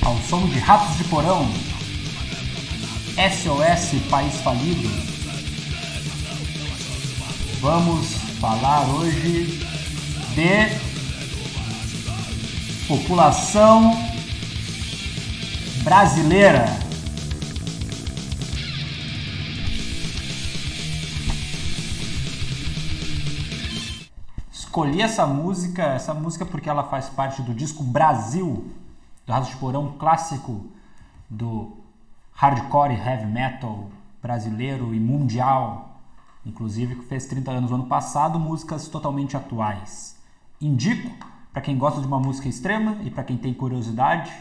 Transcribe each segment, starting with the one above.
ao som de Ratos de Porão, SOS País Falido. Vamos falar hoje de população brasileira. Escolhi essa música porque ela faz parte do disco Brasil, do Ratos de Porão, clássico do hardcore e heavy metal brasileiro e mundial, inclusive que fez 30 anos no ano passado, músicas totalmente atuais. Indico para quem gosta de uma música extrema e para quem tem curiosidade,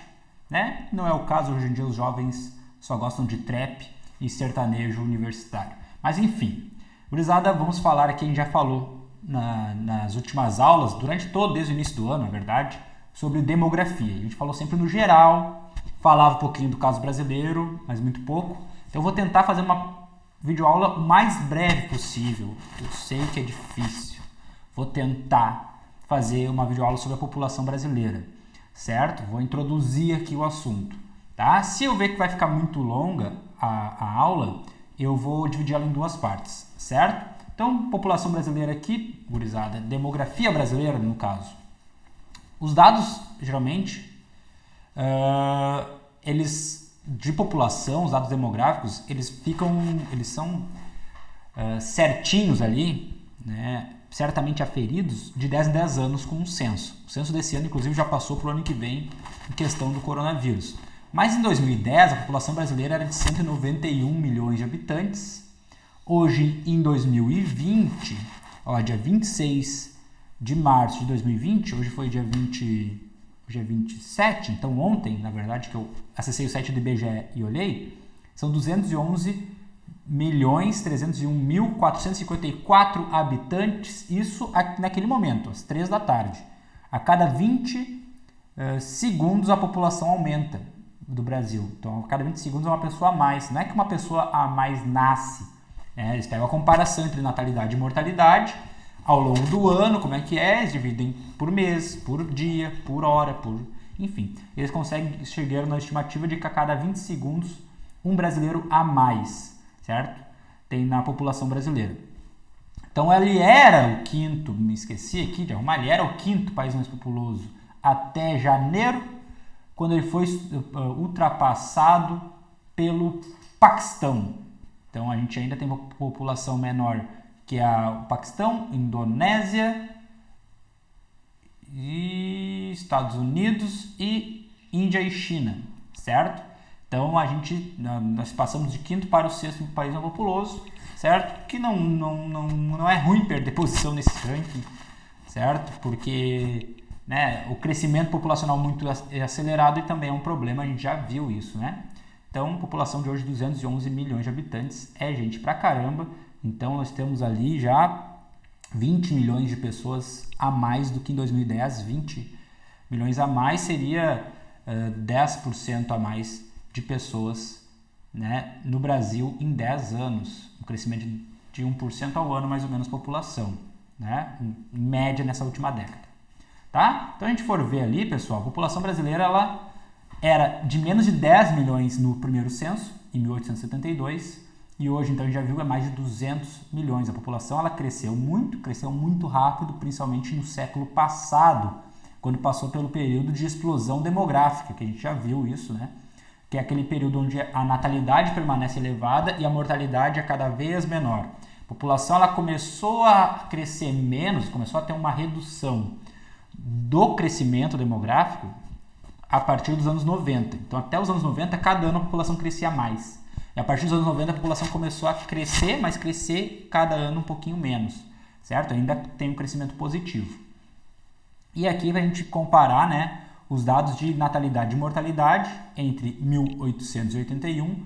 né? Não é o caso, hoje em dia os jovens só gostam de trap e sertanejo universitário. Mas enfim, gurizada, vamos falar aqui, a gente já falou nas últimas aulas, desde o início do ano, na verdade, sobre demografia. A gente falou sempre no geral, falava um pouquinho do caso brasileiro, mas muito pouco. Então eu vou tentar fazer uma videoaula o mais breve possível. Eu sei que é difícil. Vou tentar fazer uma videoaula sobre a população brasileira, certo? Vou introduzir aqui o assunto, tá? Se eu ver que vai ficar muito longa a aula, eu vou dividir ela em duas partes, certo? Então, população brasileira aqui, gurizada, demografia brasileira no caso. Os dados, geralmente, de população, os dados demográficos, eles são certinhos ali, né, certamente aferidos de 10 em 10 anos com um censo. O censo desse ano, inclusive, já passou para o ano que vem em questão do coronavírus. Mas em 2010, a população brasileira era de 191 milhões de habitantes. Hoje, em 2020, dia 26 de março de 2020, hoje foi dia 27, então ontem, na verdade, que eu acessei o site do IBGE e olhei, são 211.301.454 habitantes, isso naquele momento, às 3 da tarde. A cada 20 segundos a população aumenta do Brasil. Então, a cada 20 segundos é uma pessoa a mais. Não é que uma pessoa a mais nasce. Eles pegam a comparação entre natalidade e mortalidade ao longo do ano, como é que é, eles dividem por mês, por dia, por hora, enfim. Eles conseguem chegar na estimativa de que a cada 20 segundos um brasileiro a mais, certo? Tem na população brasileira. Então ele era o quinto, me esqueci aqui de arrumar, ele era o quinto país mais populoso até janeiro, quando ele foi ultrapassado pelo Paquistão. Então a gente ainda tem uma população menor que é o Paquistão, Indonésia, e Estados Unidos e Índia e China, certo? Então nós passamos de quinto para o sexto país mais populoso, certo? Que não é ruim perder posição nesse ranking, certo? Porque, né, o crescimento populacional muito acelerado e também é um problema, a gente já viu isso, né? Então, população de hoje, 211 milhões de habitantes, é gente pra caramba. Então, nós temos ali já 20 milhões de pessoas a mais do que em 2010. 20 milhões a mais seria 10% a mais de pessoas, né, no Brasil em 10 anos. Um crescimento de 1% ao ano, mais ou menos, população, né, em média nessa última década. Tá? Então, a gente for ver ali, pessoal, a população brasileira ela era de menos de 10 milhões no primeiro censo, em 1872, e hoje, então, a gente já viu, é mais de 200 milhões. A população ela cresceu muito rápido, principalmente no século passado, quando passou pelo período de explosão demográfica, que a gente já viu isso, né? Que é aquele período onde a natalidade permanece elevada e a mortalidade é cada vez menor. A população ela começou a crescer menos, começou a ter uma redução do crescimento demográfico a partir dos anos 90. Então, até os anos 90, cada ano a população crescia mais. E a partir dos anos 90, a população começou a crescer, mas crescer cada ano um pouquinho menos, certo? Ainda tem um crescimento positivo. E aqui a gente comparar, né, os dados de natalidade e mortalidade entre 1881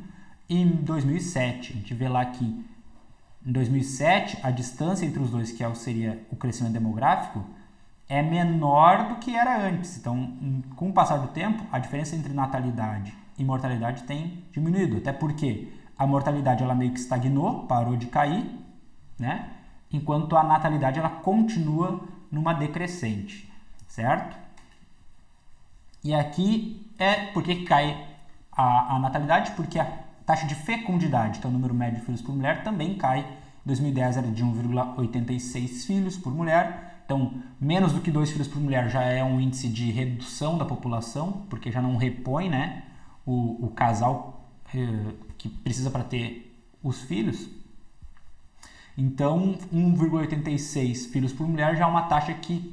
e 2007. A gente vê lá que em 2007, a distância entre os dois, que seria o crescimento demográfico, é menor do que era antes. Então, com o passar do tempo, a diferença entre natalidade e mortalidade tem diminuído. Até porque a mortalidade ela meio que estagnou, parou de cair, né? Enquanto a natalidade ela continua numa decrescente, certo? E aqui por que cai a natalidade? Porque a taxa de fecundidade, que é o número médio de filhos por mulher, também cai. Em 2010 era de 1,86 filhos por mulher. Então, menos do que 2 filhos por mulher já é um índice de redução da população, porque já não repõe, né, o casal que precisa para ter os filhos. Então, 1,86 filhos por mulher já é uma taxa que,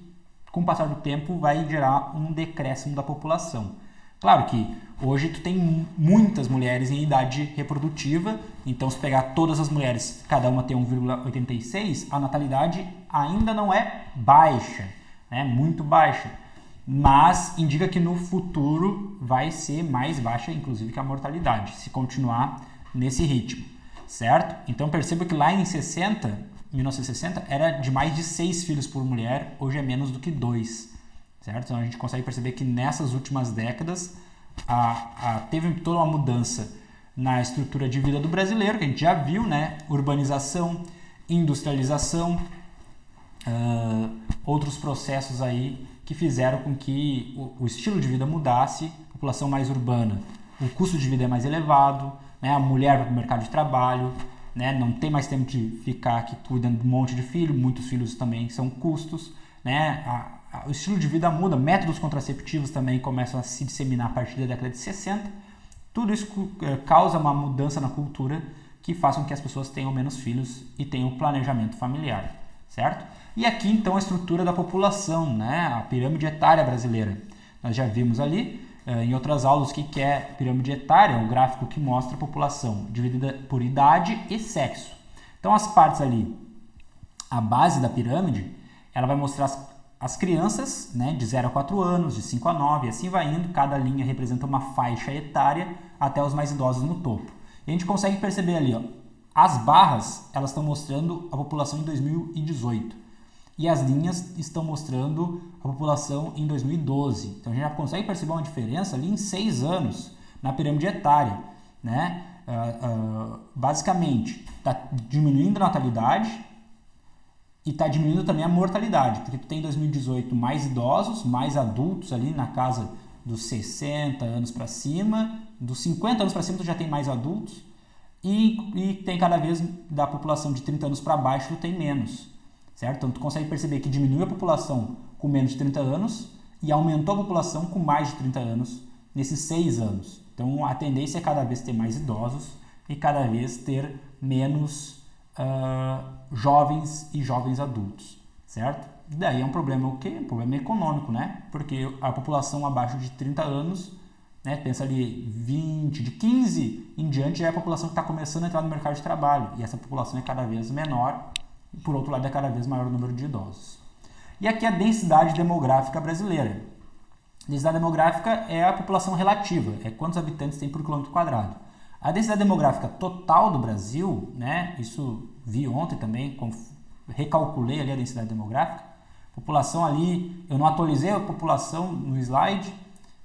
com o passar do tempo, vai gerar um decréscimo da população. Claro que hoje tu tem muitas mulheres em idade reprodutiva, então se pegar todas as mulheres, cada uma tem 1,86, a natalidade ainda não é baixa, né? Muito baixa, mas indica que no futuro vai ser mais baixa, inclusive, que a mortalidade, se continuar nesse ritmo, certo? Então perceba que lá em 1960 era de mais de 6 filhos por mulher, hoje é menos do que 2. Certo? Então a gente consegue perceber que nessas últimas décadas teve toda uma mudança na estrutura de vida do brasileiro, que a gente já viu, né? Urbanização, industrialização, outros processos aí que fizeram com que o estilo de vida mudasse, população mais urbana, o custo de vida é mais elevado, né? A mulher vai para o mercado de trabalho, né? Não tem mais tempo de ficar aqui cuidando de um monte de filho, muitos filhos também são custos, né? O estilo de vida muda, métodos contraceptivos também começam a se disseminar a partir da década de 60. Tudo isso causa uma mudança na cultura que faz com que as pessoas tenham menos filhos e tenham planejamento familiar, certo? E aqui então a estrutura da população, né? A pirâmide etária brasileira. Nós já vimos ali em outras aulas o que é pirâmide etária, um gráfico que mostra a população dividida por idade e sexo. Então as partes ali, a base da pirâmide, ela vai mostrar as crianças, né, de 0 a 4 anos, de 5 a 9, e assim vai indo, cada linha representa uma faixa etária até os mais idosos no topo. E a gente consegue perceber ali, ó, as barras, elas estão mostrando a população em 2018, e as linhas estão mostrando a população em 2012. Então a gente já consegue perceber uma diferença ali em 6 anos na pirâmide etária, né? Basicamente, está diminuindo a natalidade, e está diminuindo também a mortalidade, porque tu tem em 2018 mais idosos, mais adultos ali na casa dos 60 anos para cima, dos 50 anos para cima tu já tem mais adultos, e tem cada vez da população de 30 anos para baixo tu tem menos, certo? Então tu consegue perceber que diminuiu a população com menos de 30 anos e aumentou a população com mais de 30 anos nesses 6 anos. Então a tendência é cada vez ter mais idosos e cada vez ter menos jovens e jovens adultos, certo? E daí é um problema o quê? Um problema econômico, né? Porque a população abaixo de 30 anos, né, pensa ali 20, de 15 em diante, já é a população que está começando a entrar no mercado de trabalho, e essa população é cada vez menor, e por outro lado é cada vez maior o número de idosos. E aqui a densidade demográfica brasileira. A densidade demográfica é a população relativa, é quantos habitantes tem por quilômetro quadrado. A densidade demográfica total do Brasil, né, isso vi ontem também, recalculei ali a densidade demográfica, população ali, eu não atualizei a população no slide,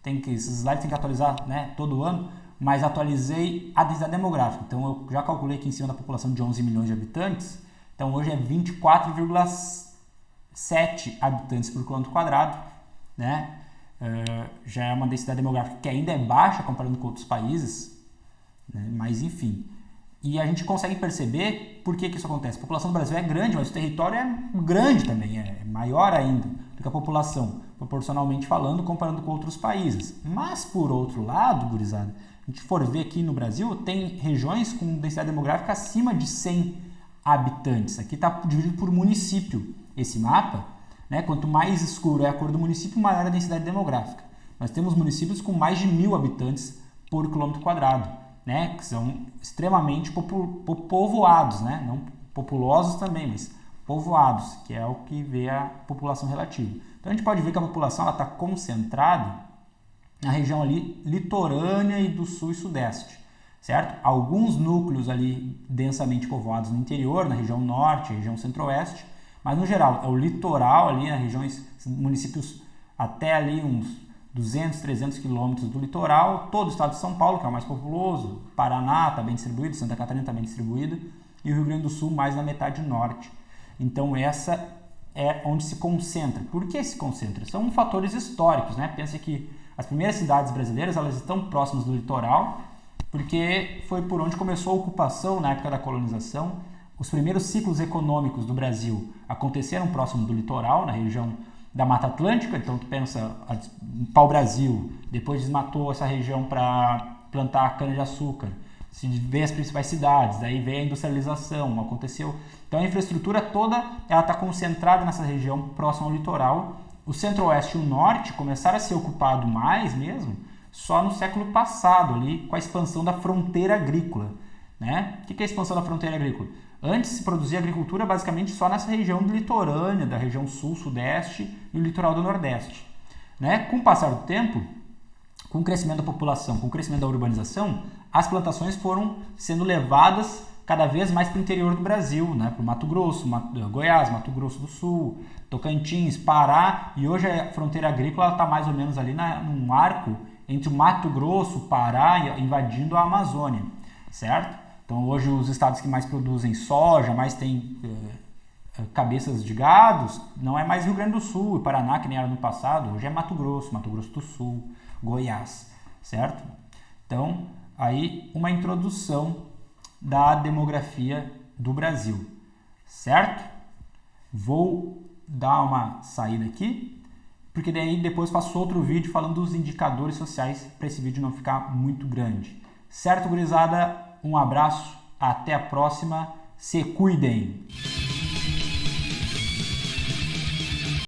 esses slides tem que atualizar, né, todo ano, mas atualizei a densidade demográfica, então eu já calculei aqui em cima da população de 11 milhões de habitantes, então hoje é 24,7 habitantes por quilômetro quadrado, né, já é uma densidade demográfica que ainda é baixa comparando com outros países, né? Mas enfim, e a gente consegue perceber por que isso acontece. A população do Brasil é grande, mas o território é grande também, é maior ainda do que a população, proporcionalmente falando, comparando com outros países. Mas por outro lado, gurizada, a gente for ver aqui no Brasil, tem regiões com densidade demográfica acima de 100 habitantes. Aqui está dividido por município esse mapa, né? Quanto mais escuro é a cor do município, maior a densidade demográfica. Nós temos municípios com mais de 1.000 habitantes por quilômetro quadrado, né? Que são extremamente povoados, né? Não populosos também, mas povoados, que é o que vê a população relativa. Então a gente pode ver que a população está concentrada na região ali litorânea e do sul e sudeste, certo? Alguns núcleos ali densamente povoados no interior, na região norte, região centro-oeste, mas no geral é o litoral ali, nas regiões, municípios até ali uns 200, 300 quilômetros do litoral, todo o estado de São Paulo, que é o mais populoso, Paraná está bem distribuído, Santa Catarina está bem distribuído, e o Rio Grande do Sul mais na metade norte. Então essa é onde se concentra. Por que se concentra? São fatores históricos, né? Pensa que as primeiras cidades brasileiras, elas estão próximas do litoral, porque foi por onde começou a ocupação na época da colonização. Os primeiros ciclos econômicos do Brasil aconteceram próximo do litoral, na região da Mata Atlântica. Então tu pensa, pau-brasil, depois desmatou essa região para plantar cana-de-açúcar, se vê as principais cidades, daí vem a industrialização, aconteceu. Então a infraestrutura toda ela está concentrada nessa região próxima ao litoral. O centro-oeste e o norte começaram a ser ocupados mais mesmo só no século passado, ali, com a expansão da fronteira agrícola. Né? O que é a expansão da fronteira agrícola? Antes se produzia agricultura basicamente só nessa região litorânea, da região sul, sudeste e o litoral do nordeste. Né? Com o passar do tempo, com o crescimento da população, com o crescimento da urbanização, as plantações foram sendo levadas cada vez mais para o interior do Brasil, né? Para o Mato Grosso, Goiás, Mato Grosso do Sul, Tocantins, Pará, e hoje a fronteira agrícola está mais ou menos ali num arco entre o Mato Grosso, Pará, invadindo a Amazônia, certo? Então hoje os estados que mais produzem soja, mais tem cabeças de gados, não é mais Rio Grande do Sul e Paraná, que nem era no passado, hoje é Mato Grosso do Sul, Goiás, certo? Então, aí uma introdução da demografia do Brasil, certo? Vou dar uma saída aqui, porque daí depois faço outro vídeo falando dos indicadores sociais para esse vídeo não ficar muito grande. Certo, gurizada? Um abraço, até a próxima, se cuidem!